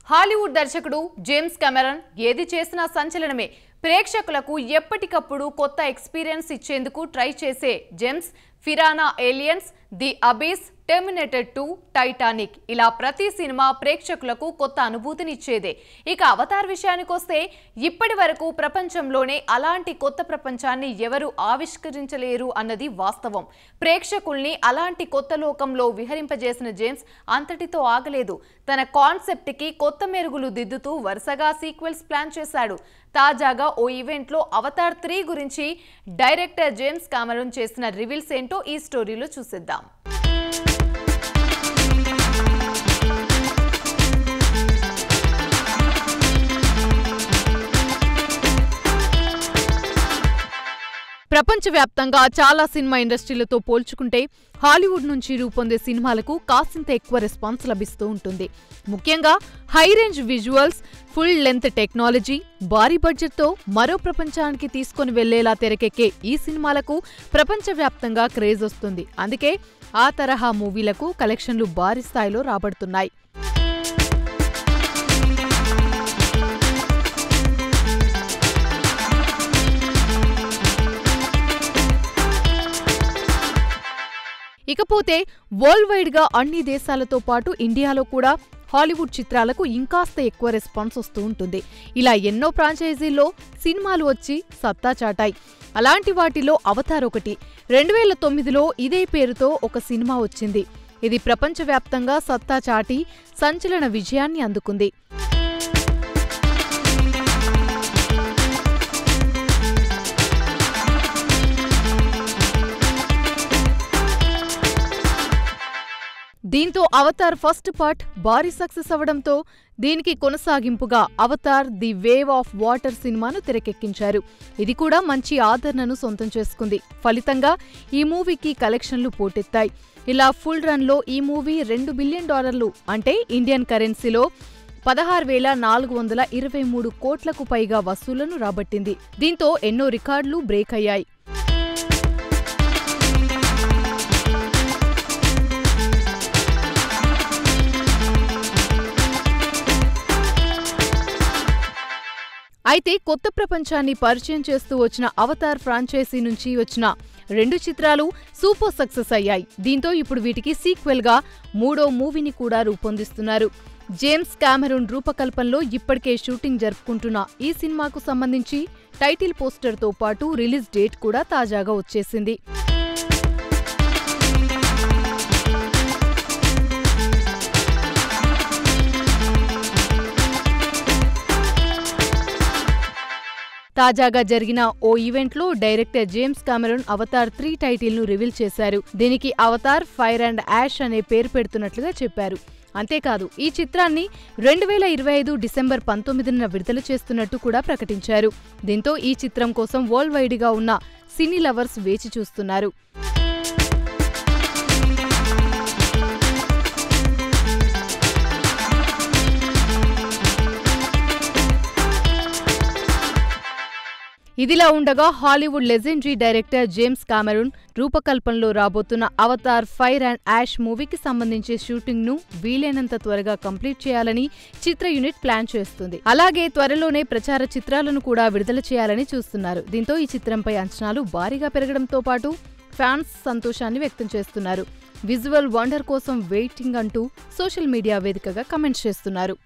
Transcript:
Hollywood దర్శకుడు James Cameron ఏది చేసినా సంచలనమే. ప్రేక్షకులకు ఎప్పటికప్పుడు కొత్త ఎక్స్‌పీరియన్స్ ఇచ్చేందుకు ట్రై చేసే James Piranha Aliens, the Abyss, Terminator 2, Titanic ఇలా ప్రతి సినిమా ప్రేక్షకులకు కొత్త అనుభూతినిచ్చేదే. ఇక అవతార్ విషయానికొస్తే ఇప్పటి వరకు ప్రపంచంలోనే అలాంటి కొత్త ప్రపంచాన్ని ఎవరు ఆవిష్కరించలేరు అన్నది వాస్తవం. ప్రేక్షకుల్ని అలాంటి కొత్త లోకంలో విహరింపజేసిన జేమ్స్ అంతటితో ఆగలేదు. తన కాన్సెప్ట్కి కొత్త మెరుగులు దిద్దుతూ వరుసగా సీక్వెల్స్ ప్లాన్ చేశాడు. తాజాగా ఓ ఈవెంట్లో అవతార్ 3 గురించి డైరెక్టర్ జేమ్స్ కెమెరన్ చేసిన రివీల్స్ ఏంటో ఈ స్టోరీలో చూసేద్దాం. ప్రపంచవ్యాప్తంగా చాలా సినిమా ఇండస్ట్రీలతో పోల్చుకుంటే హాలీవుడ్ నుంచి రూపొందే సినిమాలకు కాసింత ఎక్కువ రెస్పాన్స్ లభిస్తూ ఉంటుంది. ముఖ్యంగా high range visuals, full length technology, భారీ బడ్జెట్తో మరో ప్రపంచానికి తీసుకొని వెళ్లేలా తెరకెక్కే ఈ సినిమాలకు ప్రపంచవ్యాప్తంగా క్రేజ్ వస్తుంది. అందుకే ఆ తరహా మూవీలకు కలెక్షన్లు భారీ స్థాయిలో రాబడుతున్నాయి. ఇకపోతే వరల్డ్ వైడ్ గా అన్ని దేశాలతో పాటు ఇండియాలో కూడా హాలీవుడ్ చిత్రాలకు ఇంకాస్త ఎక్కువ రెస్పాన్స్ వస్తూ ఉంటుంది. ఇలా ఎన్నో ఫ్రాంచైజీల్లో సినిమాలు వచ్చి సత్తా చాటాయి. అలాంటి వాటిలో అవతార్ ఒకటి. 2009లో ఇదే పేరుతో ఒక సినిమా వచ్చింది. ఇది ప్రపంచవ్యాప్తంగా సత్తా చాటి సంచలన విజయాన్ని అందుకుంది. దీంతో అవతార్ ఫస్ట్ పార్ట్ భారీ సక్సెస్ అవడంతో దీనికి కొనసాగింపుగా Avatar the wave of water సినిమాను తెరకెక్కించారు. ఇది కూడా మంచి ఆదరణను సొంతం చేసుకుంది. ఫలితంగా ఈ మూవీకి కలెక్షన్లు పోటెత్తాయి. ఇలా ఫుల్ రన్లో ఈ మూవీ $2 బిలియన్ అంటే ఇండియన్ కరెన్సీలో 16,423 కోట్లకు పైగా వసూళ్లను రాబట్టింది. దీంతో ఎన్నో రికార్డులు బ్రేక్ అయ్యాయి. అయితే కొత్త ప్రపంచాన్ని పరిచయం చేస్తూ వచ్చిన అవతార్ ఫ్రాంచైజీ నుంచి వచ్చిన 2 చిత్రాలు సూపర్ సక్సెస్ అయ్యాయి. దీంతో ఇప్పుడు వీటికి సీక్వెల్ గా 3వ మూవీని కూడా రూపొందిస్తున్నారు. జేమ్స్ కెమెరన్ రూపకల్పనలో ఇప్పటికే షూటింగ్ జరుపుకుంటున్న ఈ సినిమాకు సంబంధించి టైటిల్ పోస్టర్తో పాటు రిలీజ్ డేట్ కూడా తాజాగా వచ్చేసింది. తాజాగా జరిగిన ఓ ఈవెంట్లో డైరెక్టర్ జేమ్స్ కెమెరన్ అవతార్ 3 టైటిల్ను రివీల్ చేశారు. దీనికి అవతార్ ఫైర్ అండ్ యాష్ అనే పేరు పెడుతున్నట్లుగా చెప్పారు. అంతేకాదు ఈ చిత్రాన్ని 2025 డిసెంబర్ 19న విడుదల చేస్తున్నట్టు కూడా ప్రకటించారు. దీంతో ఈ చిత్రం కోసం వరల్డ్ వైడ్ గా ఉన్న సినీ లవర్స్ వేచి చూస్తున్నారు. ఇదిలా ఉండగా Hollywood legendary director James Cameron రూపకల్పనలో రాబోతున్న అవతార్ ఫైర్ అండ్ యాష్ మూవీకి సంబంధించి షూటింగ్ ను వీలైనంత త్వరగా కంప్లీట్ చేయాలని చిత్ర యూనిట్ ప్లాన్ చేస్తుంది. అలాగే త్వరలోనే ప్రచార చిత్రాలను కూడా విడుదల చేయాలని చూస్తున్నారు. దీంతో ఈ చిత్రంపై అంచనాలు భారీగా పెరగడంతో పాటు ఫ్యాన్స్ సంతోషాన్ని వ్యక్తం చేస్తున్నారు. విజువల్ వండర్ కోసం వెయిటింగ్ అంటూ సోషల్ మీడియా వేదికగా కామెంట్స్ చేస్తున్నారు.